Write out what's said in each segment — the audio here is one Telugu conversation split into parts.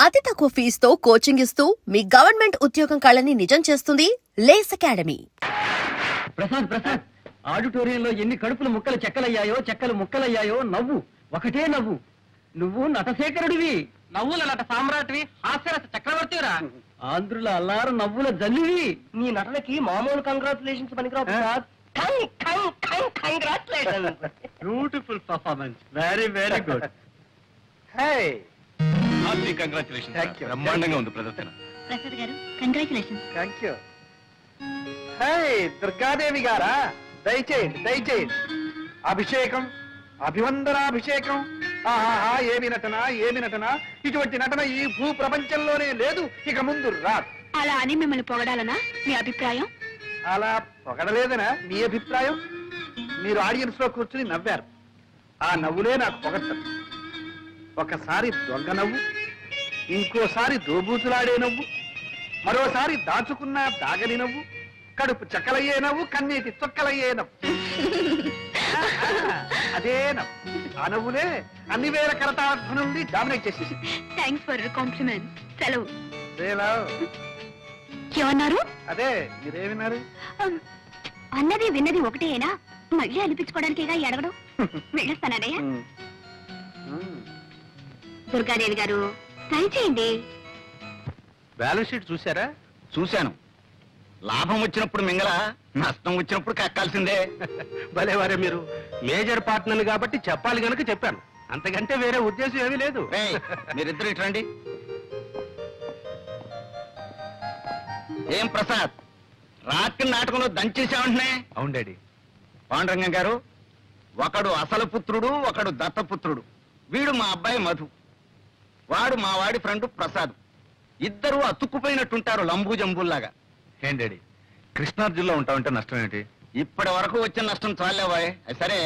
అతి తక్కువ ఫీజుతో కోచింగ్ ఇస్తూ మీ గవర్నమెంట్ ఉద్యోగం కళని నిజం చేస్తుంది లేస్ అకాడమీ. ప్రసాద్ ఆడిటోరియంలో ఎన్ని కడుపులు ముక్కలు చెక్కలయ్యాయో చెక్కలు ముక్కలయ్యాయో నవ్వు ఒకటే నవ్వు. నువ్వు నటశేఖరుడివి, నవ్వుల నట సామ్రాట్వి, హాస్యరస చక్రవర్తిరా. ఆంధ్రుల అల్లారు నవ్వుల జల్లివి. నీ నటనకి మామూలు కంగ్రాచులేషన్స్ పనికిరావు Prasad. Beautiful performance, very very good. Congratulation. Thank you. బ్రహ్మాండంగా ఉంది ప్రదర్శన. ప్రసాద్ గారు కంగ్రాచులేషన్. Thank you. దుర్గాదేవి గారా, దయచేయండి దయచేయండి. అభిషేకం, అభివందనాభిషేకం. ఆహా, ఏమి నటన ఏమి నటన! ఇటువంటి నటన ఈ భూ ప్రపంచంలోనే లేదు, ఇక ముందు రాదు. అలా అని మిమ్మల్ని పొగడాలనా మీ అభిప్రాయం? అలా పొగడలేదనా మీ అభిప్రాయం? మీరు ఆడియన్స్ లో కూర్చుని నవ్వారు, ఆ నవ్వులే నాకు పొగడ్తలు. ఒకసారి దొంగ నవ్వు, ఇంకోసారి దోబూతులాడే నవ్వు, మరోసారి దాచుకున్న దాగని నవ్వు, కడుపు చక్కలయ్యే నవ్వు, కన్నీటి చొక్కలయ్యే నవ్వు. అదే నవ్వు, ఆ నవ్వులే అన్ని వేల కరతార్థ నుండి డామినేట్ చేసేసి. Thanks for compliment. సెలవు. ఏమన్నారు? అదే మీరేమిన్నారు? అన్నది విన్నది ఒకటేనా? మళ్ళీ అనిపించుకోవడానికేగా అడగడం. వెళ్ళొస్తానయ్యా. దుర్గాదేవి గారు దయచేయండి. బ్యాలెన్స్ షీట్ చూసారా? చూశాను. లాభం వచ్చినప్పుడు మింగళ, నష్టం వచ్చినప్పుడు కక్కాల్సిందే. భలేవారే మీరు. మేజర్ పార్ట్నర్ కాబట్టి చెప్పాలి గనుక చెప్పాను, అంతకంటే వేరే ఉద్దేశం ఏమీ లేదు. మీరిద్దరు ఇట్రండి. ఏం ప్రసాద్, రాత్రి నాటకంలో దంచేసామంటున్నాయి? అవును డాడీ. పాండురంగం గారు, ఒకడు అసలు పుత్రుడు, ఒకడు దత్తపుత్రుడు. వీడు మా అబ్బాయి మధు, వాడు మా వాడి ఫ్రెండ్ ప్రసాద్. ఇద్దరు అతుక్కుపోయినట్టుంటారు లంబూ జంబుల్లాగా. ఏం డాడీ, కృష్ణార్జున్లో ఉంటామంటే నష్టం ఏంటి? ఇప్పటి వరకు వచ్చిన నష్టం చాలేవాయ్. సరే,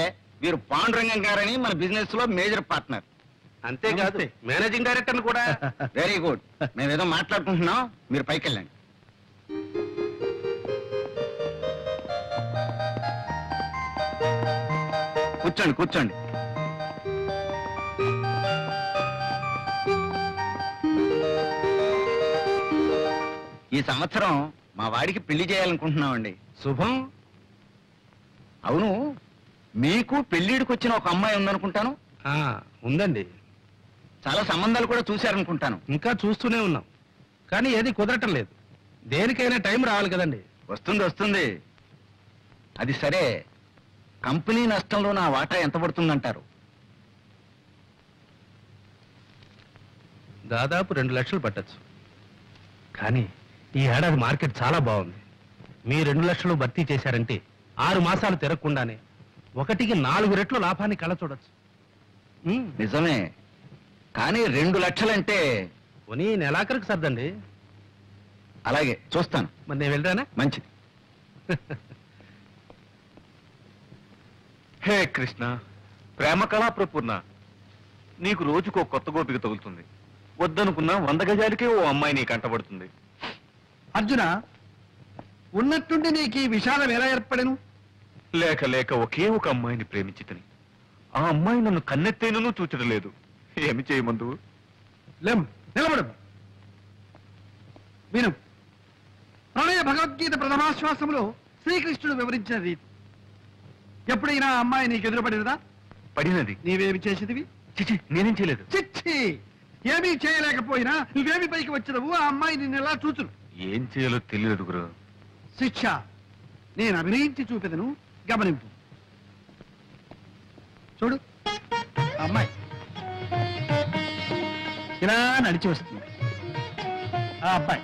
వీరు పాండురంగం గారని మన బిజినెస్ లో మేజర్ పార్ట్నర్. అంతేకాదు మేనేజింగ్ డైరెక్టర్ కూడా. Very good. మేమేదో మాట్లాడుకుంటున్నాం, మీరు పైకి వెళ్ళండి. కూర్చోండి కూర్చోండి. ఈ సంవత్సరం మా వాడికి పెళ్లి చేయాలనుకుంటున్నామండి. శుభం. అవును, మీకు పెళ్లిడికి వచ్చిన ఒక అమ్మాయి ఉందనుకుంటాను. ఉందండి. చాలా సంబంధాలు కూడా చూశారనుకుంటాను. ఇంకా చూస్తూనే ఉన్నాం, కానీ ఏది కుదరటం లేదు. దేనికైనా టైం రావాలి కదండి. వస్తుంది వస్తుంది. అది సరే, కంపెనీ నష్టంలో నా వాటా ఎంత పడుతుందంటారు? దాదాపు 2 లక్షలు పట్టచ్చు. కానీ ఈ ఏడాది మార్కెట్ చాలా బాగుంది. మీ 2 లక్షలు భర్తీ చేశారంటే 6 మాసాలు తిరగకుండానే 1కి 4 రెట్లు లాభాన్ని కళ్ళ చూడొచ్చు. నిజమే, కానీ 2 లక్షలంటే పోనీ నెలాఖరికి సర్దండి. అలాగే చూస్తాను. మరి నేను వెళ్ళరానా? మంచిది. హే కృష్ణ, ప్రేమ కళా ప్రపూర్ణ, నీకు రోజుకో కొత్త గోపిక తగులుతుంది. వద్దనుకున్నా 100 గజాలకే ఓ అమ్మాయి నీ కంటబడుతుంది. అర్జున, ఉన్నట్టుండి నీకు ఈ విషాదం ఎలా ఏర్పడను? లేక లేక ఒకే ఒక అమ్మాయిని ప్రేమించితని ఆ అమ్మాయి నన్ను కన్నెత్తేనూ చూచడం లేదు. ఏమి చేయమందు? నిలబడు, విను. ప్రణయ భగవద్గీత ప్రథమాశ్వాసంలో శ్రీకృష్ణుడు వివరించిన రీతి. ఎప్పుడైనా ఆ అమ్మాయి నీకు ఎదురుపడినదా? పడినది. నీవేమి చేసేదివి? చిచి, నేనేం చేయలేదు. చిచ్చి, ఏమీ చేయలేకపోయినా నువ్వేమి పైకి వచ్చినవు? ఆ అమ్మాయి నిన్ను ఎలా చూచును? ఏం చేయాలో తెలియదు గురు. శిక్ష నేను అభినయించి చూపెదను, గమనింపు. చూడు, ఆ అమ్మాయి ఇలా నడిచి వస్తుంది. ఆ అబ్బాయి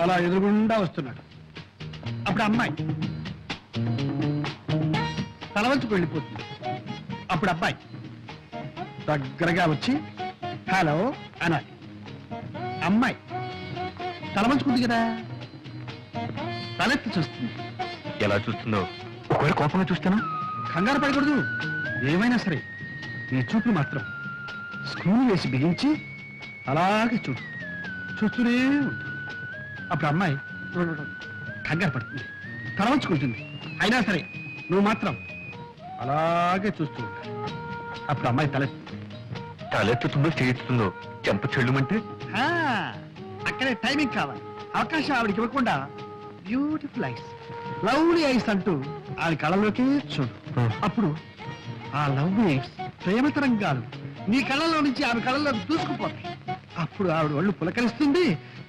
అలా ఎదురుగుండా వస్తున్నాడు. అప్పుడు అమ్మాయి తలవంచుకు వెళ్ళిపోతుంది. అప్పుడు అబ్బాయి దగ్గరగా వచ్చి హలో అనాలి. అమ్మాయి తలవంచుకుంది కదా, తలెత్తి చూస్తుంది. ఎలా చూస్తుందో? ఒకవేళ కోపంగా చూస్తానా? కంగారు పడకూడదు. ఏమైనా సరే నీ చూపులు మాత్రం స్క్రూలు వేసి బిగించి అలాగే చూడు, చూస్తూనే ఉంటుంది. అప్పుడు అమ్మాయి కంగారు పడుతుంది, తలవంచుకుంటుంది. అయినా సరే నువ్వు మాత్రం అలాగే చూస్తూ ఉంటా. అప్పుడు అమ్మాయి తలెత్తి తలెత్తుతుందో చేస్తుందో చెంప చెల్లుమంటే ఆ, అక్కడే టైమింగ్ కావాలి. అవకాశం ఆవిడకి ఇవ్వకుండా బ్యూటిఫుల్ ఐస్, లవ్లీ ఐస్ అంటూ ఆవిడ కళ్ళలోకి చూడు. అప్పుడు ఆ లవ్ ఐస్ ప్రేమ తరంగాలు నీ కళ్ళలో నుంచి ఆమె కళ్ళలోకి దూసుకుపోతాయి. అప్పుడు ఆవిడ ఒళ్ళు పులకరిస్తుంది,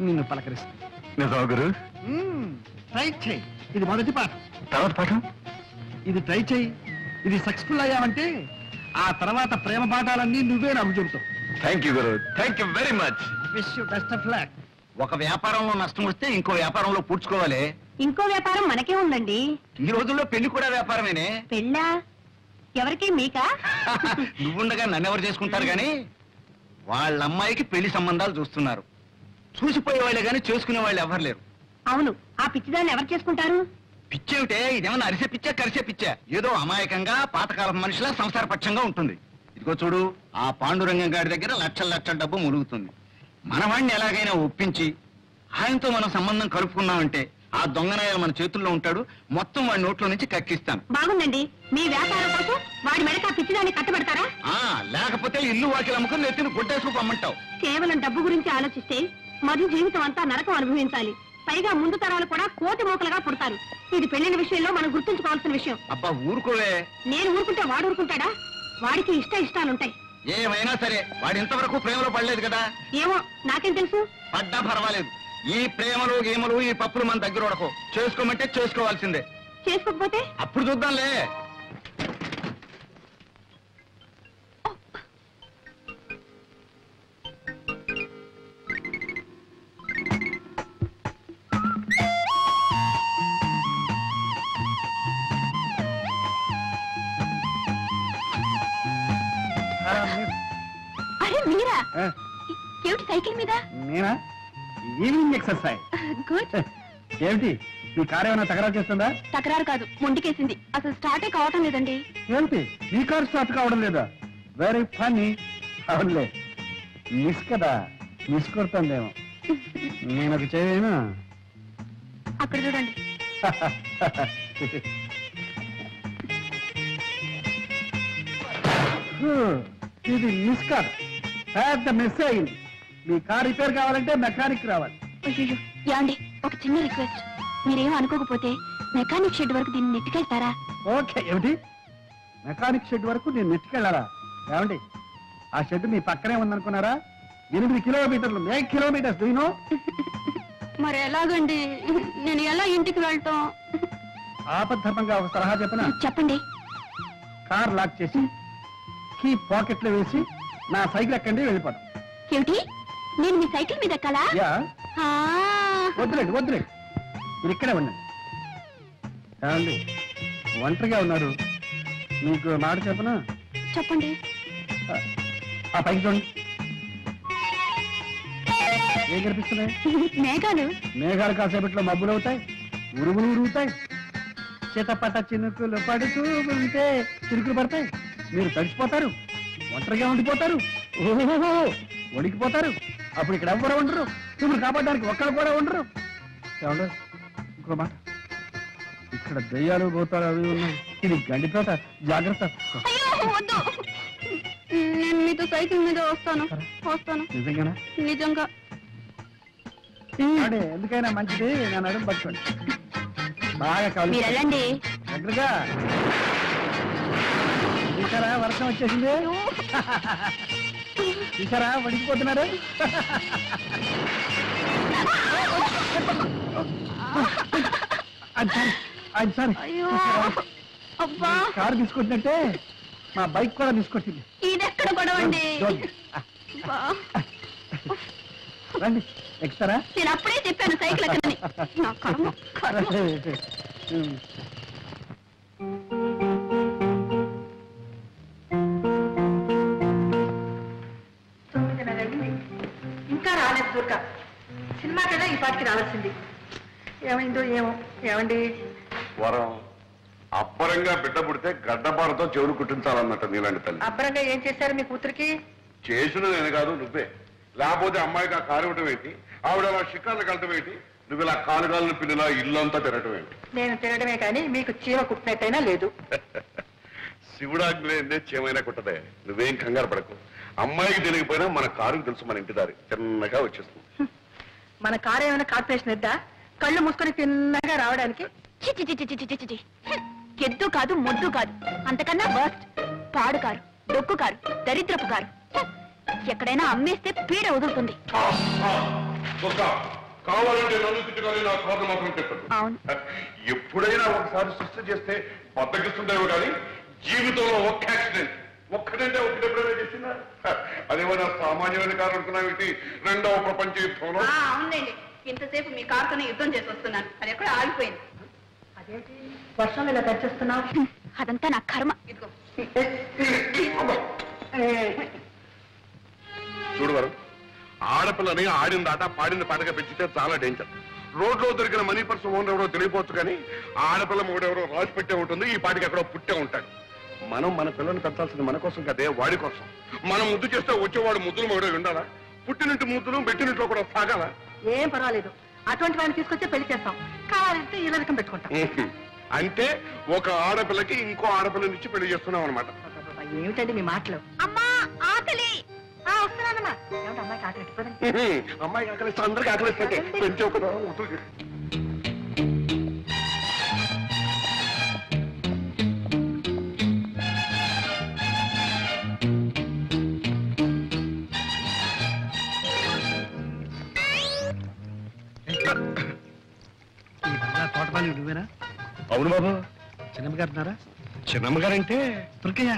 నిన్ను పలకరిస్తుంది. నిజమా గురు? ట్రై చేయి. ఇది మొదటి పాఠం. తర్వాత పాఠం? ఇది ట్రై చేయి. ఇది సక్సెస్ఫుల్ అయ్యావంటే ఆ తర్వాత ప్రేమ పాఠాలన్నీ నువ్వే నాకు చెబుతావు. థ్యాంక్ యూ గురు, thank you very much. Wish you best of luck. ఒక వ్యాపారంలో నష్టం వస్తే ఇంకో వ్యాపారంలో పూడ్చుకోవాలి. ఇంకో వ్యాపారం మనకే ఉందండి. ఈ రోజుల్లో పెళ్లి కూడా వ్యాపారమేనే. పెళ్ళా? ఎవరికి, మీకా? నువ్వుండగా నన్నెవరు చేసుకుంటారు గాని వాళ్ళ అమ్మాయికి పెళ్లి సంబంధాలు చూస్తున్నారు. చూసిపోయే వాళ్ళే గాని చేసుకునే వాళ్ళు ఎవరు లేరు. అవును, ఆ పిచ్చిదాన్ని ఎవరు చేసుకుంటారు? పిచ్చేమిటే, ఇదేమన్నా అరిసే పిచ్చా కరిసే పిచ్చా? ఏదో అమాయకంగా పాతకాలం మనిషిలా సంసార పక్షంగా ఉంటుంది. ఇదిగో చూడు, ఆ పాండురంగం గారి దగ్గర లక్షల లక్షల డబ్బు ములుగుతుంది. మనవాణ్ణి ఎలాగైనా ఒప్పించి ఆయనతో మనం సంబంధం కలుపుకున్నామంటే ఆ దొంగనాయాలు మన చేతుల్లో ఉంటాడు. మొత్తం వాడి నోట్లో నుంచి కక్కిస్తాను. బాగుందండి. మీ వ్యాపారం కోసం వాడి మెడక ఆ పిచ్చిదాన్ని కట్టబెడతారా? లేకపోతే ఇల్లు వాకిలు అమ్ముకుని నెత్తిని గుడ్డేసుకు పమ్మంటావు. కేవలం డబ్బు గురించి ఆలోచిస్తే మధు జీవితం అంతా నరకం అనుభవించాలి. పైగా ముందు తరాలు కూడా కోటి మోకలుగా పుడతారు. ఇది పెళ్లిన విషయంలో మనం గుర్తుంచుకోవాల్సిన విషయం. అబ్బా ఊరుకోవే. నేను ఊరుకుంటే వాడు ఊరుకుంటాడా? వాడికి ఇష్టాలుంటాయి. ఏమైనా సరే వాడు ఇంతవరకు ప్రేమలో పడలేదు కదా. ఏమో, నాకేం తెలుసు? పడ్డా పర్వాలేదు. ఈ ప్రేమలు గేమలు ఈ పప్పులు మన దగ్గర ఉడకో. చేసుకోమంటే చేసుకోవాల్సిందే. చేసుకోకపోతే అప్పుడు చూద్దాంలే. అరే మీరా? ఆ, ఏమిటి సైకిల్ మీద? నేనా? Evening exercise. గుడ్. ఏమిటి, మీ కారు ఏమైనా తగరాలు చేస్తుందా? తకరారు కాదు, మొండికేసింది. అసలు స్టార్టే కావటం లేదండి. ఏంటి, మీ కారు స్టార్ట్ కావడం లేదా? Very funny. అవునులే, మిస్ కదా, మిస్ కొడుతుందేమో. నేను ఒక చేయను. అక్కడ చూడండి. ఇది మిస్ కార్, పెద్ద మిస్ అయింది. మీ కార్ రిపేర్ కావాలంటే మెకానిక్ రావాలి. అయ్యో, యాండి, ఒక చిన్న రిక్వెస్ట్. మీరేం అనుకోకపోతే మెకానిక్ షెడ్ వరకు దీన్ని నెట్టుకెళ్తారా? ఓకే. ఏమిటి, మెకానిక్ షెడ్ వరకు నేను నెట్టుకెళ్ళాలా? ఏమండి, ఆ షెడ్ మీ పక్కనే ఉందనుకున్నారా? 8 కిలోమీటర్లు, 8 కిలోమీటర్స్. దీనో మరి ఎలాగండి? నేను ఎలా ఇంటికి వెళ్తాం? ఆపద్ధర్మంగా ఒక సలహా చెప్పనా? చెప్పండి. కార్ లాక్ చేసి కీ పాకెట్ లో వేసి నా సైకిల్ ఎక్కండి, వెళ్ళిపోతాం. ఏమిటి, నేను మీ సైకిల్ మీద ఎక్కాలా? యా, ఆ. వద్దులేండి వద్దులేండి, మీరు ఇక్కడే ఉండండి. ఏమండి, ఒంటరిగా ఉన్నారు, మీకు మాట చెప్పనా? చెప్పండి. ఆ పైకి చూడండి, ఏం కనిపిస్తున్నాయి? మేఘాలు. మేఘాలు కాసేపట్లో మబ్బులు అవుతాయి, ఉరుగులు ఉరుగుతాయి, చితపట చినుకులు పడుతూ ఉంటే చినుకులు పడతాయి. మీరు తడిసిపోతారు, ఒంటరిగా ఉండిపోతారు, ఓహో వణికిపోతారు. అప్పుడు ఇక్కడ ఎవ్వరు ఉండరు, మిమ్మల్ని కాపాడడానికి ఒక్కరు కూడా ఉండరు. ఏమండి, ఇంకో మాట, ఇక్కడ దయ్యాలు భూతాలు అవి ఉన్నాయి. ఇది గండిపేట, జాగ్రత్త. అయ్యో, వద్దు. నేను మీతో సైకిల్ మీద వస్తాను. నిజంగానా? నిజంగా. అంటే ఎందుకైనా మంచిది, నేను అడుగు పట్టుకోండి. బాగా కావాలి మీరు వెళ్ళండి. దగ్గరగా. చూసారా, వర్షం వచ్చేసింది. చూసారా, వడికిపోతున్నారు. సారీ, అయ్యో, అబ్బా, కారు తీసుకొచ్చినట్టే మా బైక్ కూడా తీసుకొచ్చింది. ఇదెక్కడ గొడవండి? అబ్బా. రండి, ఎక్కుతారా? నేను అప్పుడే చెప్పాను సైకిల్ ఎక్కడని. నా కర్మ, కర్మ. ఇంకా రాలేదు దుర్గా. సినిమాకైనా ఈ పాటికి రావాల్సింది. ఏమైందో ఏమో. ఏమండి, వరం అబ్బరంగా బిడ్డ పుడితే గడ్డపారతో చెవులు కుట్టించాలన్నట్టు నీలాంటి తల్లి. అబ్బరంగా ఏం చేశారు మీ కూతురికి? చేసిన నేను కాదు, నువ్వే. లేకపోతే అమ్మాయికి ఆ కారు ఇవ్వటం ఏంటి, ఆవిడ అలా షికార్లు కలటం ఏంటి, నువ్వు ఇలా కాలుగాలను పిల్లలా ఇల్లంతా తిరగటం ఏంటి? నేను తినడమే కానీ మీకు చీమ కుట్టినట్టయినా లేదు. శివుడాజ్ఞ లేదే చేమైనా కుట్టదే. నువ్వేం కంగారు పడకు. అమ్మాయికి తెలియకపోయినా మన కారుకి తెలుసు మన ఇంటి దారి చిన్నగా వచ్చేస్తుంది. మన కారు ఏమైనా కార్పొరేషన్ ఎద్దా కళ్ళు మూసుకొని తిన్నగా రావడానికి? చిచి చిచి చిచి చిచి చిచి. ఎద్దు కాదు మొద్దు కాదు, అంతకన్నా వర్స్ట్. పాడు కారు, డొక్కు కారు, దరిద్రపు కారు. ఎక్కడైనా అమ్మేస్తే పీడ వదులుతుంది. దుర్గా, కావాలంటే నన్ను తిట్టుకొని నా కారు మాత్రం తిట్టదు. అవును. ఎప్పుడైనా ఒకసారి సృష్టి చేస్తే బద్దకిస్తుండేవో కానీ జీవితంలో ఒక్క యాక్సిడెంట్ ఒక్కటంటే ఒకటి ఎప్పుడైనా చేసిందా? అదేమన్నా సామాన్యమైన కారు అనుకున్నావేంటి? రెండవ ప్రపంచ యుద్ధంలో అవునండి, ఇంతసేపు మీ కారుతోనే యుద్ధం చేసి వస్తున్నాను, అది ఎక్కడ ఆగిపోయింది. అదేంటి వర్షంలో ఇలా తెచ్చేస్తున్నావు? అదంతా నా కర్మ. ఇదిగో చూడు వరం, ఆడపిల్లని ఆడిన దాట పాడిన పాటగా పెంచితే చాలా డేంజర్. రోడ్లో దొరికిన మనీ పర్స్ ఓనర్ ఎవరో తెలియపోవచ్చు కానీ ఆడపిల్ల మూడెవరో రాసి పెట్టే ఉంటుంది, ఈ పాటికి ఎక్కడో పుట్టే ఉంటాడు. మనం మన పిల్లల్ని పెంచాల్సింది మన కోసం కదే, వాడి కోసం. మనం ముద్దు చేస్తే వచ్చేవాడు ముద్దులు మొగడే ఉండాలా? పుట్టినింటి ముద్దులు పెట్టినింట్లో కూడా సాగాల. ఏం పర్వాలేదు, అటువంటి వాడిని తీసుకొచ్చి పెళ్లి చేస్తాం, కావాలంటే ఈ రకం పెట్టుకుంటాం. అంటే ఒక ఆడపిల్లకి ఇంకో ఆడపిల్లనిచ్చి పెళ్లి చేస్తున్నాం అనమాట. ఏమిటండి మీ మాటలు? అమ్మా ఆకలి. వస్తున్నానమ్మా. ఏమిటి అమ్మాయికి ఆకలి ఎట్టుకోదండి? అమ్మాయికి ఆకలిస్తే అందరికి ఆకలిస్తే పెంచే కదా ముద్దులు. తోటపాలి నువ్వేనా? అవును బాబు. చిన్నమ్మ గారు ఉన్నారా? చిన్నమ్మ గారంటే దుర్గయ్య.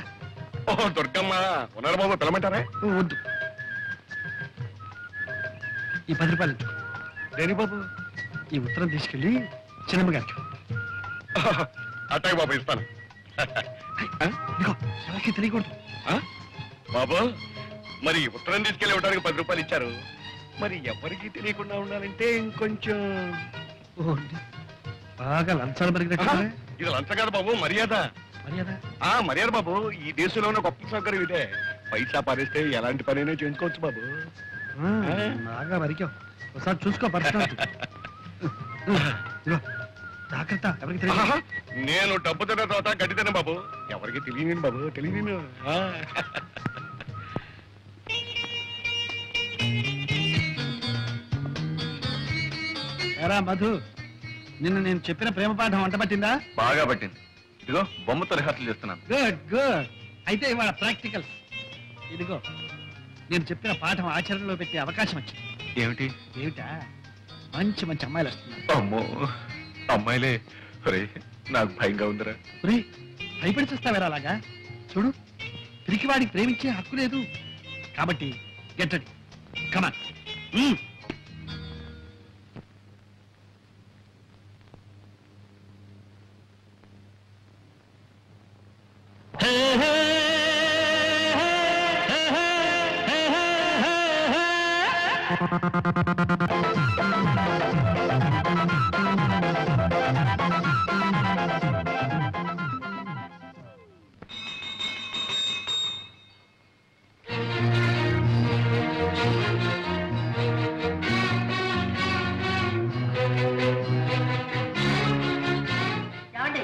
ఓ దుర్గమ్మ ఉన్నారు బాబు, పిలమంటారా? వద్దు, ఈ 10 రూపాయలు ఇచ్చు. దేని బాబు? ఈ ఉత్తరం తీసుకెళ్ళి చిన్నమ్మ గారికి. అట్టాయి బాబు, ఇస్తాను. ఇదిగో, ఎవరికి తెలియకూడదు. ఆ? బాబు, మరి ఉత్తరం తీసుకెళ్ళి ఇవ్వడానికి 10 రూపాయలు ఇచ్చారు, మరి ఎవరికి తెలియకుండా ఉండాలంటే ఇంకొంచెం బాగా లంచాలు మరిగినట్టు. ఇది లంచ కాదు బాబు, మర్యాద. మర్యాద? మర్యాద బాబు. ఈ దేశంలో ఉన్న గొప్ప సౌకర్యం ఇదే. పైసా పారేస్తే ఎలాంటి పనైనా చేసుకోవచ్చు బాబు. బాగా మరికావు, ఒకసారి చూసుకో పర్సనల్. జాగ్రత్త, ఎవరికి తెలియదు. నేను డబ్బు తిన్న తర్వాత గడ్డి తిన్న బాబు, ఎవరికి తెలియను బాబు, తెలియను. ఎరా మధు, నిన్న నేను చెప్పిన ప్రేమ పాఠం వంట పట్టిందా? బాగా పట్టింది. ఇదిగో బొమ్మతో రిహార్సల్ చేస్తున్నాను. Good good. అయితే ఇవాళ ప్రాక్టికల్స్. ఇదిగో, నేను చెప్పిన పాఠం ఆచరణలో పెట్టే అవకాశం వచ్చింది. ఏమిటి? ఏమిటా? మంచి మంచి అమ్మాయిలు వస్తున్నారు. అమ్మో, అమ్మాయిలే. ఒరే, నాకు భయంగా ఉందిరా. ఒరే, భయపడి చూస్తావేరా అలాగా? చూడు, తిరిగి వాడికి ప్రేమించే హక్కు లేదు. కాబట్టి గెట్టడి, కమాన్. ఏమండి,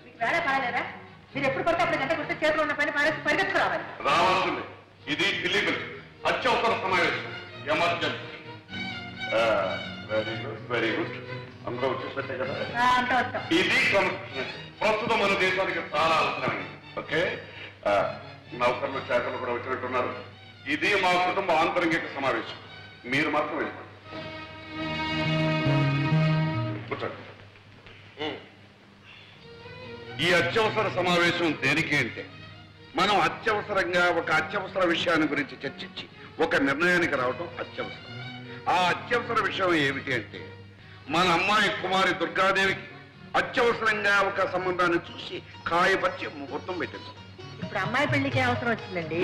మీకు వేళ పడలేదా? మీరు ఎప్పుడు పడితే అప్పుడు గంట కొడితే చేతిలో ఉన్న పని పారేసి పరిగెత్తుకు రావాలి. రావాల్సింది. ఇది ఇల్లీగల్, అత్యవసర సమావేశం, emergency. Very good, very good. అందరూ వచ్చేసట్టే కదా. అంటూ వస్తాం. ఇది కాన్స్టిట్యూషన్ ప్రస్తుతం మన దేశానికి చాలా అవసరమైంది. ఓకే, నౌకర్లు శాఖలు కూడా వచ్చినట్టున్నారు. ఇది మా కుటుంబ ఆంతరంగిక సమావేశం. మీరు మాత్రం వెళ్ళిపోండి. కూర్చోండి. ఈ అత్యవసర సమావేశం దేనికి అంటే, మనం అత్యవసరంగా ఒక అత్యవసర విషయాన్ని గురించి చర్చించి ఒక నిర్ణయానికి రావడం అత్యవసరం. ఆ అత్యవసర విషయం ఏమిటి అంటే, మన అమ్మాయి కుమారి దుర్గాదేవికి అత్యవసరంగా ఒక సంబంధాన్ని చూసి కాయపరిచి ముహూర్తం పెట్టించాం. ఇప్పుడు అమ్మాయి పెళ్లికి అవసరం వచ్చిందండి.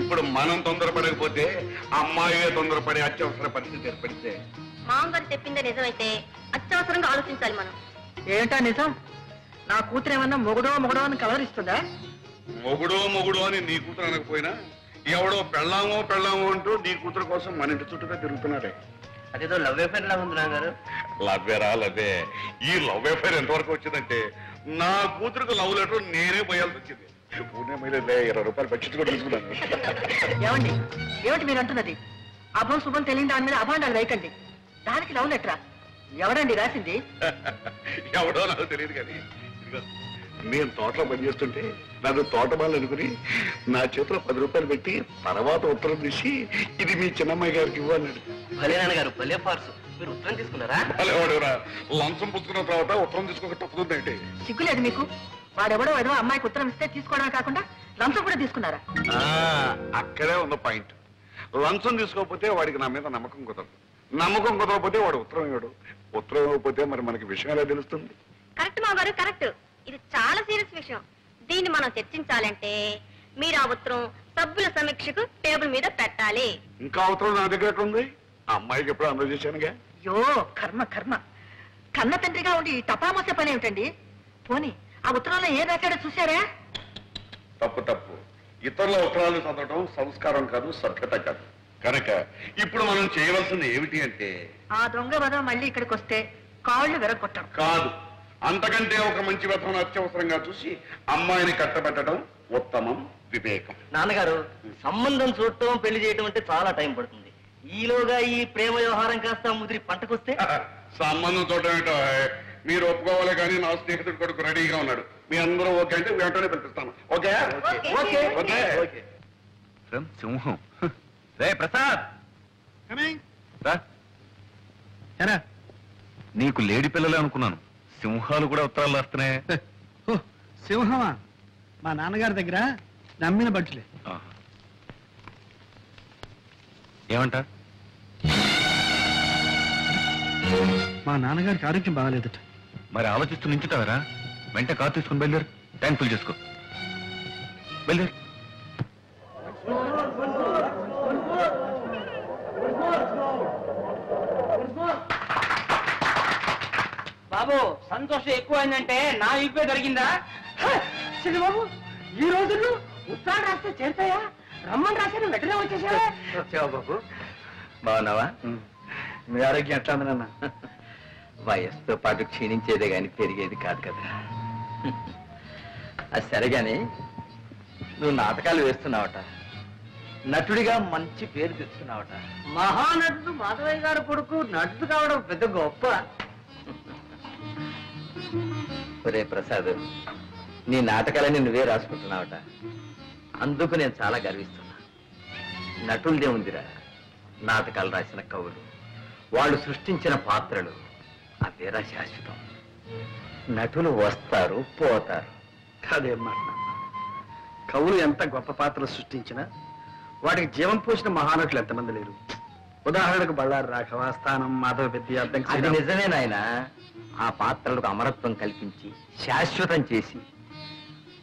ఇప్పుడు మనం తొందరపడకపోతే అమ్మాయే తొందరపడే అత్యవసర పరిస్థితి ఏర్పడితే, మామగారు చెప్పిందే నిజమైతే అత్యవసరంగా ఆలోచించాలి మనం. ఏంటా నిజం? నా కూతురు ఏమన్నా మొగుడో అని కలవరిస్తుందా? మొగుడు అని నీ కూతురు అనకపోయినా ఎవడో పెళ్ళామో అంటూ నీ కూతురు కోసం మన ఇంటి చుట్టూగా తిరుగుతున్నారే. అదేదో లవ్ అఫేర్ లా ఉంది నాన్నగారు. లవ్వేరా లవ్వే. ఈ లవ్ అఫైర్ ఎంతవరకు వచ్చిందంటే, నా కూతురుకు లవ్ లెటర్ నేనే పోయాల్సి వచ్చింది. పూణే మైలేజ్లే 20 రూపాయలు బడ్జెట్ కూడా తీసుకున్నాను. ఏమండి ఏమిటి మీరు అంటున్నది? అభం శుభం తెలియని దాని మీద అభాండాలు వేయకండి. దానికి లవ్ లెటరా? ఎవడండి రాసింది? ఎవడో నాకు తెలియదు కానీ ఇదిగో, నేను తోటలో పనిచేస్తుంటే నన్ను తోటమాలు అనుకుని నా చేతిలో 10 రూపాయలు పెట్టి తర్వాత ఉత్తరం తీసి ఇది మీ చిన్నమ్మాయి గారికి ఇవ్వన్నాడు. భలే నాన్నగారు భలే ఫార్సు. మీరు ఉత్తరం తీసుకున్నారా? వాడెవరా లంచం పుచ్చుకున్న తర్వాత ఉత్తరం తీసుకోక తప్పుతుందంటే సిగ్గులేదు మీకు? వాడెవడో ఏదో అమ్మాయికి ఉత్తరం ఇస్తే తీసుకోవడమే కాకుండా లంచం కూడా తీసుకున్నారా? అక్కడే ఉన్న పాయింట్. లంచం తీసుకోకపోతే వాడికి నా మీద నమ్మకం కుదరదు. నమ్మకం కుదరకపోతే వాడు ఉత్తరం ఇవ్వడు. ఉత్తరం ఇవ్వకపోతే మరి మనకి విషయం ఎలా తెలుస్తుంది? కరెక్ట్ మా గారు కరెక్ట్. ఇది చాలా సీరియస్ విషయం. దీన్ని మనం చర్చించాలంటే మీరు ఆ ఉత్తరం సభ్యుల సమీక్షకు టేబుల్ మీద పెట్టాలి. ఇంకా ఉత్తరం నా దగ్గర ఎక్కడ ఉంది? ఆ అమ్మాయికి ఎప్పుడు అందజేశానుగా. అయ్యో కర్మ కర్మ. కన్న తండ్రిగా ఉండి ఈ టపామోసే పని ఏమిటండి? పోనీ ఆ ఉత్తరంలో ఏం రాశాడో చూసారా? తప్పు తప్పు. ఇతరుల ఉత్తరాలు చదవడం సంస్కారం కాదు, సభ్యత కాదు. కనుక ఇప్పుడు మనం చేయవలసింది ఏమిటి అంటే ఆ దొంగ వదవ మళ్ళీ ఇక్కడికి వస్తే కాళ్ళు విరగొట్టడం కాదు, అంతకంటే ఒక మంచి వ్యర్థం అత్యవసరంగా చూసి అమ్మాయిని కట్టబెట్టడం ఉత్తమం, వివేకం. నాన్నగారు సంబంధం చూడటం పెళ్లి చేయటం అంటే చాలా టైం పడుతుంది. ఈలోగా ఈ ప్రేమ వ్యవహారం కాస్త ముదిరి పంటకొస్తే సంబంధం చూడటం ఏంటో మీరు ఒప్పుకోవాలి కానీ నా స్నేహితుడు కొడుకు రెడీగా ఉన్నాడు. మీ అందరూ ఓకే అంటే వెంటనే పిలిపిస్తాను. Okay okay okay. సింహం. రే ప్రసాద్ రా. నీకు లేడి పిల్లలే అనుకున్నాను. సింహాలు కూడా ఉత్తరాలు వస్తున్నాయి. సింహమా? మా నాన్నగారి దగ్గర నమ్మిన బట్టలే. ఏమంట? మా నాన్నగారికి ఆరోగ్యం బాగాలేదట. మరి ఆలోచిస్తూ నించుతావరా? వెంట కారు తీసుకుని బయలుదేరు. ట్యాంక్ ఫుల్ చేసుకో. బయలుదేరు. బాబు సంతోషం ఎక్కువైందంటే నా ఇప్పే జరిగిందా? బాబు ఈ రోజుల్లో ఉత్తరాలు రాస్తే చేరుతాయా? రమ్మని రాశాను వెంటనే వచ్చేసా. వచ్చావా బాబు? బాగున్నావా? మీ ఆరోగ్యం ఎట్లా ఉంది నాన్న? వయస్సుతో పాటు క్షీణించేదే గాని పెరిగేది కాదు కదా. అది సరేగాని నువ్వు నాటకాలు వేస్తున్నావట, నటుడిగా మంచి పేరు తెచ్చుకున్నావట. మహానటుడు మాధవయ్య గారు కొడుకు నటుడు కావడం పెద్ద గొప్ప. ఒరే ప్రసాద్, నీ నాటకాలని నువ్వే రాసుకుంటున్నావట. అందుకు నేను చాలా గర్విస్తున్నా. నటులదే ఉందిరా, నాటకాలు రాసిన కవులు, వాళ్ళు సృష్టించిన పాత్రలు అవేరా శాశ్వతం. నటులు వస్తారు పోతారు. కాదేం మాట నాన్న. కవులు ఎంత గొప్ప పాత్రలు సృష్టించినా వాటికి జీవం పోసిన మహానటులు ఎంతమంది లేరు. ఉదాహరణకు బళ్ళారి రాఘవ, స్థానం, మాధవ పెద్ద, అది నిజమే నాయన. ఆ పాత్రలకు అమరత్వం కల్పించి శాశ్వతం చేసి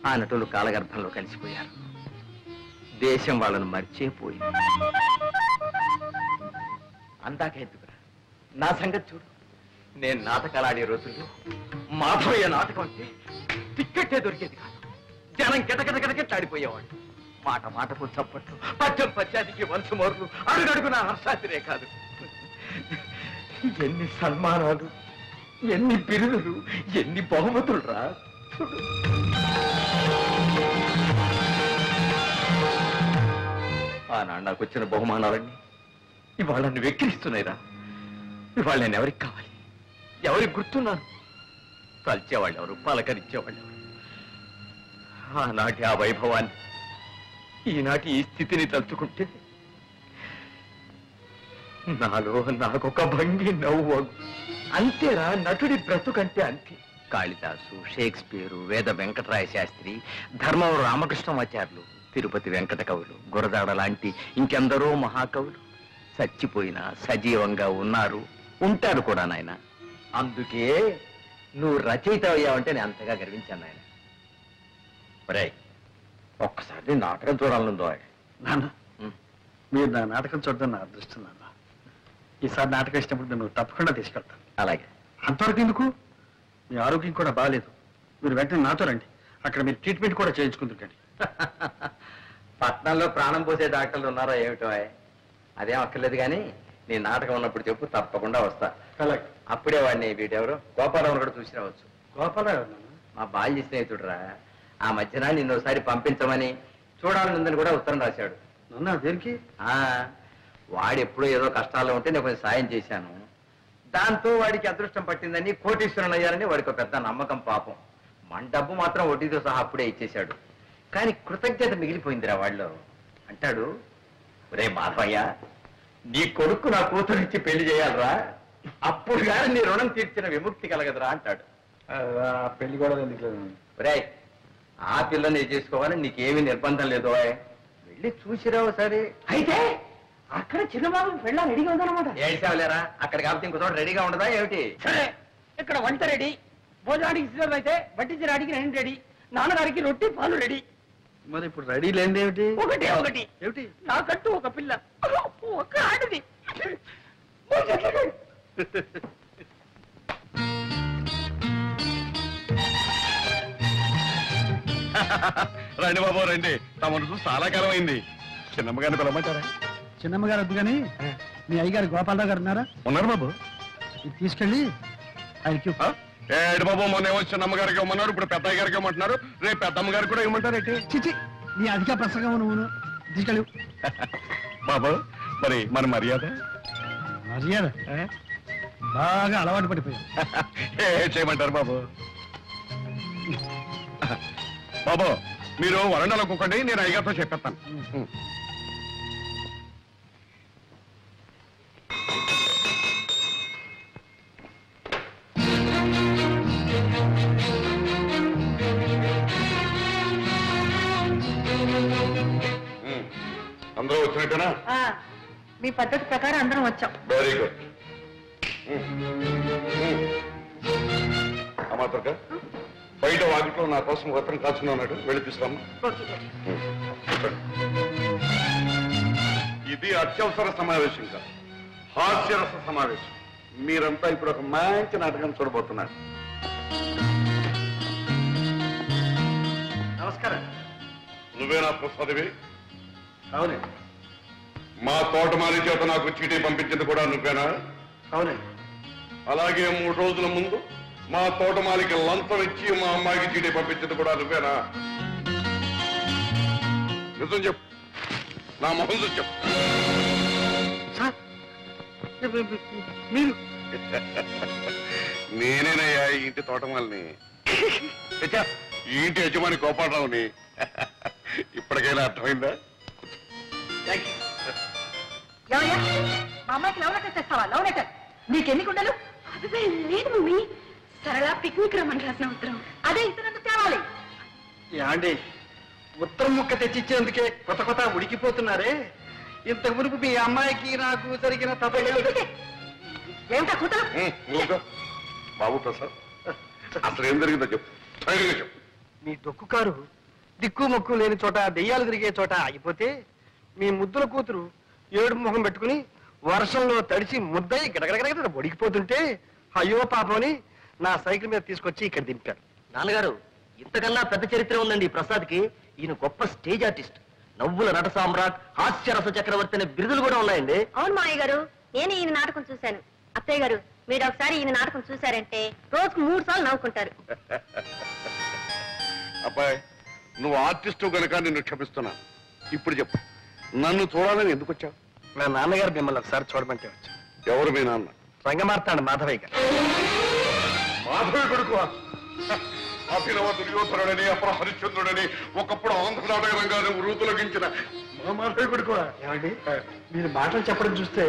ఆ నటులు కాలగర్భంలో కలిసిపోయారు. దేశం వాళ్ళను మర్చిపోయింది. అందాక ఎత్తుకురా, నా సంగతి చూడు. నేను నాటకాలు ఆడే రోజుల్లో మాధవయ్య నాటకం అంటే టిక్కెట్టే దొరికేది కాదు. జనం గిటగిటగిటగిట్లాడిపోయేవాడు. మాట మాటకు చప్పట్లు, పద్యం పద్యానికి వంశు మోర్లు, అడుగడుగున హర్షాతిరే కాదు. ఎన్ని సన్మానాలు, ఎన్ని బిరుదులు, ఎన్ని బహుమతులు రా. ఆనాడు నాకు వచ్చిన బహుమానాలన్నీ ఇవాళ నన్ను వెక్కిరిస్తున్నాయిరా. ఇవాళ నేను ఎవరికి కావాలి, ఎవరికి గుర్తున్నాను? తలిచేవాళ్ళు ఎవరు, పలకరించేవాళ్ళు ఎవరు? ఆనాటి ఆ వైభవాన్ని ఈనాటి ఈ స్థితిని తలుచుకుంటే నాలో నాకొక భంగి నవ్వు. అంతేరా నటుడి బ్రతుకంటే అంతే. కాళిదాసు, షేక్స్పియరు, వేద వెంకటరాయ శాస్త్రి, ధర్మవరం రామకృష్ణమాచార్యులు, తిరుపతి వెంకట కవులు, గురజాడ లాంటి ఇంకెందరో మహాకవులు చచ్చిపోయినా సజీవంగా ఉన్నారు, ఉంటారు కూడా నాయన. అందుకే నువ్వు రచయిత అయ్యావంటే నేను అంతగా గర్వించాను నాయన. ఒరేయ్, ఒక్కసారి నాటకం చూడాలనుందో. నాన్న, మీరు నా నాటకం చూడడం నా అదృష్టం నాన్న. ఈసారి నాటకం ఇచ్చినప్పుడు నువ్వు తప్పకుండా తీసుకెళ్తాను. అలాగే. అంతవరకు ఎందుకు? మీ ఆరోగ్యం కూడా బాగాలేదు. మీరు వెంటనే నాతో రండి. అక్కడ మీరు ట్రీట్మెంట్ కూడా చేయించుకుంటుంటండి. పట్నంలో ప్రాణం పోసే డాక్టర్లు ఉన్నారా ఏమిటో? అదేం అక్కర్లేదు కానీ నీ నాటకం ఉన్నప్పుడు చెప్పు, తప్పకుండా వస్తా. అలాగే. అప్పుడే వాడిని వీటెవరు గోపాలరావు కూడా చూసి రావచ్చు. గోపాలరావు నాన్న? మా బాల్య స్నేహితుడు రా. ఆ మధ్యన నిన్ను ఒకసారి పంపించమని చూడాలనుందని కూడా ఉత్తరం రాశాడు. నన్నా దేనికి? ఆ వాడు ఎప్పుడో ఏదో కష్టాల్లో ఉంటే నేను కొంచెం సాయం చేశాను. దాంతో వాడికి అదృష్టం పట్టిందని కోటీశ్వరుని అయ్యారని వాడికి ఒక పెద్ద నమ్మకం పాపం. మన డబ్బు మాత్రం వడ్డీతో సహా అప్పుడే ఇచ్చేశాడు. కానీ కృతజ్ఞత మిగిలిపోయిందిరా వాళ్ళు. అంటాడు, రే మాధవయ్య, నీ కొడుకు నా కూతురిచ్చి పెళ్లి చేయాలరా, అప్పుడు కానీ నీ రుణం తీర్చిన విముక్తి కలగదురా అంటాడు. పెళ్లి కూడా ఎందుకు? రే ఆ పిల్లని చేసుకోవాలని నీకేమీ నిర్బంధం లేదు, వెళ్ళి చూసిరావు సరే. అయితే అక్కడ చిన్నబాబు పెళ్ళ రెడీగా ఉందన్నమాట. ఏడ్చావులేరా, అక్కడ కాబట్టి ఇంకో చోట రెడీగా ఉండదా ఏమిటి? సరే, ఇక్కడ వంట రెడీ, భోజనానికి సిద్ధం అయితే వడ్డించడానికి రెండు రెడీ, నాన్నగారికి రొట్టి పాలు రెడీ. మరి ఇప్పుడు రెడీ లేనిది ఏమిటి? ఒకటే ఒకటి ఏమిటి? నాకంటూ ఒక పిల్ల, ఒక ఆడది. రండి బాబు రండి, తమను చూసి చాలా కాలం అయింది. చిన్నమ్మగారిని పిలవమంటారా? చిన్నమ్మగారు వద్దు కానీ మీ అయ్యగారు గోపాలరావు గారు ఉన్నారా? ఉన్నారు బాబు. ఇది తీసుకెళ్ళి ఆయనకి ఏడు బాబు, మొన్న ఏమో చిన్నమ్మగారికి ఇవ్వమన్నారు, ఇప్పుడు పెద్దయ్య గారికి ఇవ్వమంటున్నారు, రేపు పెద్దమ్మ గారికి కూడా ఇవ్వమంటారేంటి? చిచి నీ అధిక ప్రసంగం నువ్వు తీసుకెళ్ళి. బాబు మరి మన మర్యాద మర్యాద బాగా అలవాటు పడిపోయావు. ఏ చేయమంటారు బాబు? బాబు మీరు వరండాలో కూకండి, నేను అయ్యగారితో చెప్పేస్తాను. అందరూ వచ్చినట్టేనా? మీ పద్ధతి ప్రకారం అందరం వచ్చాం. Very good. అమాత్రక బయట వాకిట్లో నా కోసం వస్త్రం కాచుకుని ఉన్నాడు, వెళ్ళి తీసుకురామ్మా. ఇది అత్యవసర సమావేశం కాదు, హాస్యరస సమావేశం. మీరంతా ఇప్పుడు ఒక మంచి నాటకం చూడబోతున్నారు. నమస్కారం. నువ్వేనా ప్రసాదివి? అవునండి. మా తోటమాలి చేత నాకు చీటీ పంపించింది కూడా నువ్వేనా? అవునండి. అలాగే 3 రోజుల ముందు మా తోటమాలికి లంచం ఇచ్చి మా అమ్మాయికి చీటీ పంపించింది కూడా నువ్వేనా? నిజం చెప్పు, నా మొహం చూసి చెప్పు. సార్ మీరు నేనేనయ్యా ఈ ఇంటి తోటమాలిని, ఈ ఇంటి యజమాని గోపాలరావుని. ఇప్పటికైనా అర్థమైందా? ఏమయ్యా, మా అమ్మాయికి లవ్ లెటర్ తెస్తావా? లవ్ లెటర్ నీకెన్ని కుండలు? అదే లేదు మమ్మీ, సరళ పిక్నిక్ రమ్మని రాసిన ఉత్తరం. అదే ఇతరులకు తేవాలి. యాండి ఉత్తరం ముక్క తెచ్చిచ్చేందుకే కొత్త ఉడికిపోతున్నారే. ఇంత మునుపు మీ అమ్మాయికి నాకు జరిగిన ఏమిటా కూతురు? ఊరుకో. బాబు ప్రసాద్, అసలు ఏం జరిగిందో చెప్పు, ధైర్యంగా చెప్పు. మీ డొక్కు కారు దిక్కు మొక్కు లేని చోట దెయ్యాలు తిరిగే చోట ఆగిపోతే మీ ముద్దుల కూతురు ఏడు ముఖం పెట్టుకుని వర్షంలో తడిసి ముద్దయి గడగడగడ ఒడికిపోతుంటే అయ్యో పాపని నా సైకిల్ మీద తీసుకొచ్చి ఇక్కడ దింపారు. నాన్నగారు, ఇంతకన్నా పెద్ద చరిత్ర ఉందండి ఈ ప్రసాద్కి. ఈయన గొప్ప స్టేజ్ ఆర్టిస్ట్, నవ్వుల నట సామ్రాట్, హాస్యరస చక్రవర్తి అనే బిరుదులు కూడా ఉన్నాయండి. అవును మావయ్య గారు, నేను ఈయన నాటకం చూశాను. అత్తయ్య గారు, మీరు ఒకసారి ఈయన నాటకం చూశారంటే రోజుకు 3 సార్లు నవ్వుకుంటారు. అబ్బాయి, నువ్వు ఆర్టిస్టు గనక నిన్ను క్షమిస్తున్నాను. ఇప్పుడు చెప్పు, నన్ను చూడాలని ఎందుకు వచ్చావు? నా నాన్నగారు మిమ్మల్ని ఒకసారి చూడమంటే వచ్చా. ఎవరు మీ నాన్న? రంగమార్తాడు మాధవయ్య గారు. మాధవి కొడుకు అభినవ దుర్యోధనుడని, అప్పుడు హరిశ్చంద్రుడని, ఒకప్పుడు ఆంధ్ర నాటక రంగాన్ని వృతులగించిన మా మాధవి కొడుకు. ఏమండి, మీరు మాటలు చెప్పడం చూస్తే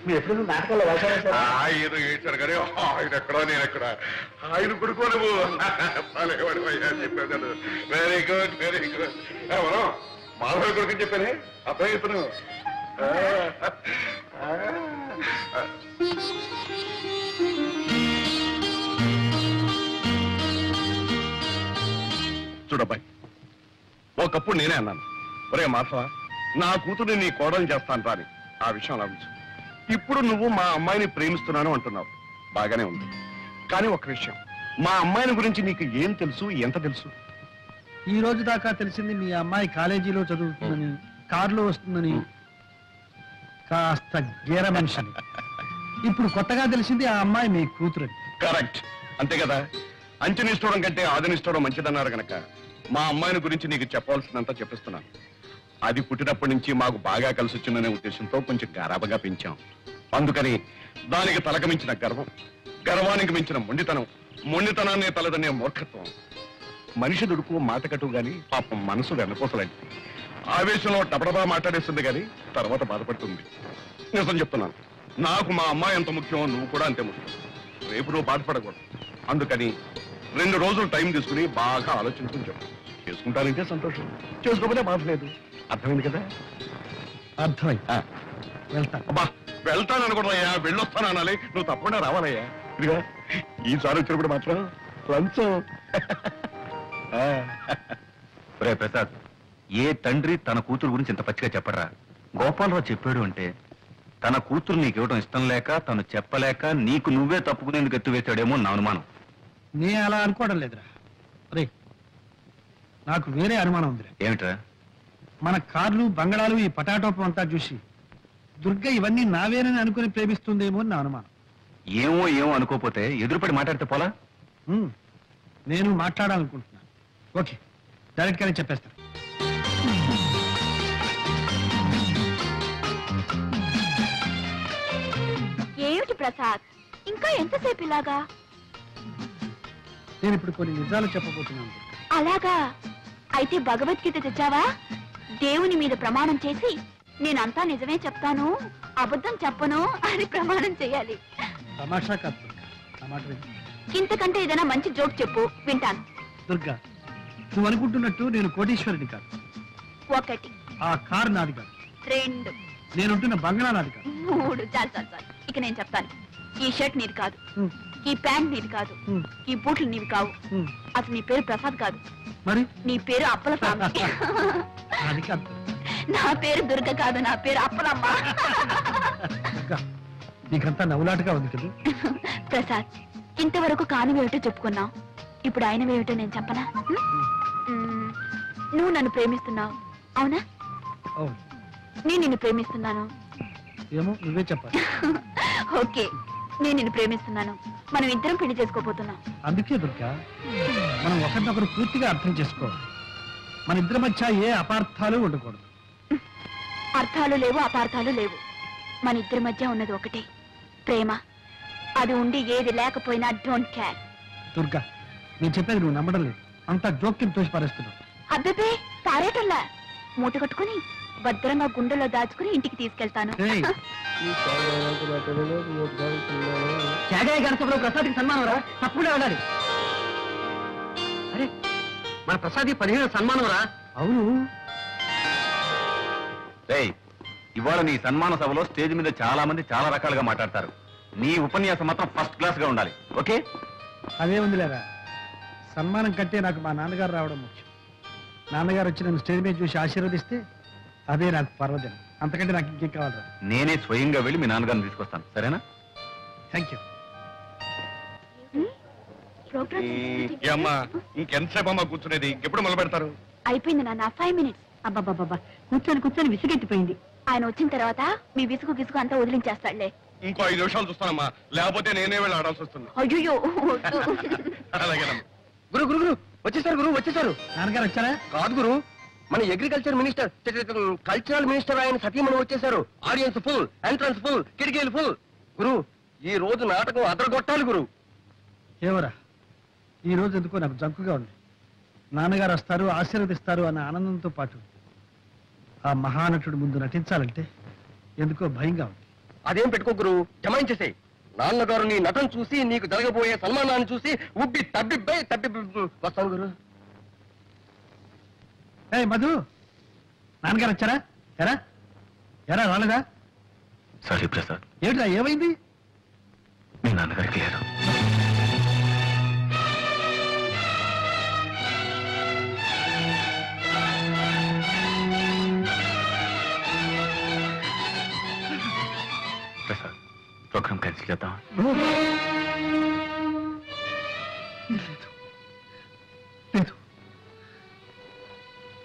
మీరు ఎప్పుడైనా నాటకాల్లో వేశారా? ఏదో ఏడ్చారు కానీ ఆయన ఎక్కడా నేను ఎక్కడ, ఆయన కొడుకు నువ్వు చెప్పాను. Very good, very good. ఎవరో మాధవి కొడుకు అని చెప్పానే, అబ్బాయి ఇతను. చూడబ్బాయి, ఒకప్పుడు నేనే అన్నాను, ఒరే మాధవ, నా కూతురు నీ కోడలు చేస్తాను రాని. ఆ విషయం లభించు. ఇప్పుడు నువ్వు మా అమ్మాయిని ప్రేమిస్తున్నాను అంటున్నావు, బాగానే ఉంది. కానీ ఒక విషయం, మా అమ్మాయిని గురించి నీకు ఏం తెలుసు, ఎంత తెలుసు? ఈ రోజు దాకా తెలిసింది మీ అమ్మాయి కాలేజీలో చదువుతుందని, కారులో వస్తుందని, కాస్త గేర మనిషిని. ఇప్పుడు కొత్తగా తెలిసింది ఆ అమ్మాయి మీ కూతురని. కరెక్ట్, అంతే కదా. అంచనిస్తూడం కంటే ఆదనిస్తూడం మంచిదన్నారు గనక మా అమ్మాయిని గురించి నీకు చెప్పవలసినంత చెప్పిస్తున్నాను. అది పుట్టినప్పటి నుంచి మాకు బాగా కలిసి వచ్చిందనే ఉద్దేశంతో కొంచెం గారాబగా పెంచాం. అందుకని దానికి తలకు మించిన గర్వం, గర్వానికి మించిన మొండితనం, మొండితనాన్ని తలదనే మూర్ఖత్వం. మనిషి దుడుకు మాట కట్టు గాని పాపం మనసు వెన్నపోసలాంటిది. ఆవేశంలో డబడబా మాట్లాడేస్తుంది గాని తర్వాత బాధపడుతుంది. నిజం చెప్తున్నాను, నాకు మా అమ్మాయి ఎంత ముఖ్యమో నువ్వు కూడా అంతే ముఖ్యం. రేపు నువ్వు బాధపడకూడదు. అందుకని 2 రోజులు టైం తీసుకుని బాగా ఆలోచించుకుని చెప్పు. చేసుకుంటానంటే సంతోషం, చేసుకోకపోతే బాధ లేదు. అర్థమైంది కదా? అర్థమైంది. వెళ్తా. అబ్బా వెళ్తాను అనుకోవయ్యా, వెళ్ళొస్తాను అనాలి. నువ్వు తప్పకుండా రావాలయ్యా. ఇదిగా ఈసారి వచ్చినప్పుడు మాత్రం లంచం. రే ప్రసాద్, ఏ తండ్రి తన కూతురు గురించి ఇంత పచ్చిగా చెప్పడరా? గోపాలరావు చెప్పాడు అంటే తన కూతురు నీకు ఇవ్వడం ఇష్టం లేక, తను చెప్పలేక నీకు నువ్వే తప్పుకునేందుకు ఎత్తువేశాడేమో నా అనుమానం. నే అలా అనుకోవడం లేదురా. రే, నాకు వేరే అనుమానం ఉందిరా. ఏమిట్రా? మన కార్లు, బంగళాలు, ఈ పటాటోపం అంతా చూసి దుర్గ ఇవన్నీ నావేనని అనుకుని ప్రేమిస్తుందేమో అని నా అనుమానం. ఏమో ఏమో అనుకోపోతే ఎదురుపడి మాట్లాడితే పోలా? నేను మాట్లాడాలనుకుంటున్నాను. ఓకే, డైరెక్ట్ గానే చెప్పేస్తాను. ఏమిటి ప్రసాద్, ఇంకా ఎంతసేపు ఇలాగా? నేను ఇప్పుడు కొన్ని నిజాలు చెప్పబోతున్నాను. అలాగా? అయితే భగవద్గీత తెచ్చావా? దేవుని మీద ప్రమాణం చేసి నేనంతా నిజమే చెప్తాను, అబద్ధం చెప్పను అని ప్రమాణం చేయాలి. తమాషా కాదు దుర్గా, నా మాట విను. ఇంతకంటే ఏదైనా మంచి జోక్ చెప్పు, వింటాను. దుర్గా, నువ్వు అనుకుంటున్నట్టు నేను కోటీశ్వరుని కాదు. 1 ఆ కారు నాది కాదు. 2 నేనుంటున్న బంగళా నాది కాదు. 3 చాలు చాలు చాలు. ఇక నేను చెప్తాను. ఈ షర్ట్ నీది కాదు, ఉమ్, ఈ ప్యాంట్ నీది కాదు, ఉమ్, ఈ బూట్లు నీవి కావు. ఉమ్. అసలు నీ పేరు ప్రసాద్ కాదు, మరి నీ పేరు అప్పల స్వామి. అది కాదు నా పేరు దుర్గ కాదు, నా పేరు అప్పలమ్మ. దుర్గా, నీకంతా నవ్వులాటగా ఉంది కదా. ప్రసాద్, ఇంతవరకు కానివేమిటో చెప్పుకున్నావు, ఇప్పుడు ఆయనవేమిటో నేను చెప్పనా? మ్మ్. నువ్వు నన్ను ప్రేమిస్తున్నావు, అవునా? అవును. నేను నిన్ను ప్రేమిస్తున్నాను. ఏమో నువ్వే చెప్పాలి. ఓకే, నేను నిన్ను ప్రేమిస్తున్నాను. మనం ఇద్దరం పెళ్లి చేసుకోబోతున్నాం. అందుకే దుర్గా, మనం ఒకరినొకరు పూర్తిగా అర్థం చేసుకోవాలి. మన ఇద్దరి మధ్య ఏ అపార్థాలు ఉండకూడదు. అర్థాలు లేవు, అపార్థాలు లేవు. మన ఇద్దరి మధ్య ఉన్నది ఒకటే, ప్రేమ. అది ఉండి ఏది లేకపోయినా డోంట్ కేర్. దుర్గా, నేను చెప్పేది నువ్వు నమ్మడం లేదు. అంతా జోక్యం తోసి పారేస్తున్నావు. అబ్బే, పారేటల్లా. మూట కట్టుకుని భద్రంగా గుండెలో దాచుకుని ఇంటికి తీసుకెళ్తాను. ఏయ్, ప్రసాద్కి సన్మానం రా, తప్పకుండా వెళ్ళాలి. అరే, మన ప్రసాద్ 15వ సన్మానం రా. అవును. రేయ్, ఇవాళ నీ సన్మాన సభలో స్టేజ్ మీద చాలా మంది చాలా రకాలుగా మాట్లాడతారు. నీ ఉపన్యాసం మాత్రం ఫస్ట్ క్లాస్ గా ఉండాలి. ఓకే? అదే ఉందిలేరా. సన్మానం కంటే నాకు మా నాన్నగారు రావడం ముఖ్యం. నాన్నగారు వచ్చి నన్ను స్టేజ్ మీద చూసి ఆశీర్వదిస్తే అదే నాకు పర్వదినం. అంతకంటే నాకు ఇంకేం కావాలరా. నేనే స్వయంగా వెళ్ళి మీ నాన్నగారిని తీసుకొస్తాను, సరేనా? Thank you. అమ్మా ఇంకెంతసేపు అమ్మా కూర్చునేది? ఇంకెప్పుడు మొదలు పెడతారు? అయిపోయింది నాన్న, 5 minutes. అబ్బాబాబా, కూర్చొని కూర్చొని విసిగెత్తిపోయింది. ఆయన వచ్చిన తర్వాత మీ విసుగు గిసుగు అంతా వదిలించేస్తాడులే. ఇంకో 5 నిమిషాలు చూస్తానమ్మా, లేకపోతే నేనే వెళ్ళి ఆడాల్సి వస్తుంది. అయ్యో, అలాగేనమ్మా. గురు గురు గురు వచ్చేసారు, గురు వచ్చేసారు. నాన్నగారు వచ్చారా? కాదు గురు, మన అగ్రికల్చర్ మినిస్టర్, కల్చరల్ మినిస్టర్ ఆయన సతీమణి వచ్చేసారు. ఆడియన్స్ ఫుల్, ఎంట్రన్స్ ఫుల్, కిటికీలు ఫుల్. గురు, ఈ రోజు నాటకం అదరగొట్టాలి గురు. ఏమరా, ఈ రోజు ఎందుకో నాకు జంకుగా ఉంది. నాన్నగారు వస్తారు, ఆశీర్వదిస్తారు అన్న ఆనందంతో పాటు ఆ మహానటుడు ముందు నటించాలంటే ఎందుకో భయంగా ఉంది. అదేం పెట్టుకో గురు, జమాయించేసేయ్. నాన్నగారు నీ నటన చూసి, నీకు జరగబోయే సన్మానాన్ని చూసి ఉబ్బి తబ్బిబ్బై వస్తాను గురు. ఏయ్ మధు, నాన్నగారు వచ్చారా? ఎరా ఎరా రాలేదా? సారీ ప్రసాద్, ఏమిటా, ఏమైంది? మీ నాన్నగారికి లేదు. ప్రసాద్, ప్రోగ్రామ్ క్యాన్సిల్ చేద్దాం. లేదు,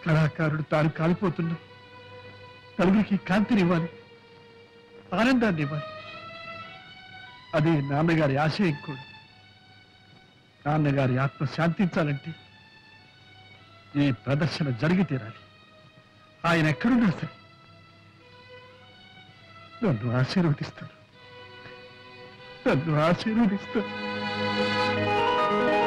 కళాకారుడు తాను కాలిపోతున్నా నలుగురికి కాంతినివ్వాలి, ఆనందాన్ని ఇవ్వాలి. అదే నాన్నగారి ఆశయం కూడా. నాన్నగారి ఆత్మ శాంతించాలంటే ఈ ప్రదర్శన జరిగి తీరాలి. ఆయన ఎక్కడున్నా సరే నన్ను ఆశీర్వదిస్తాడు.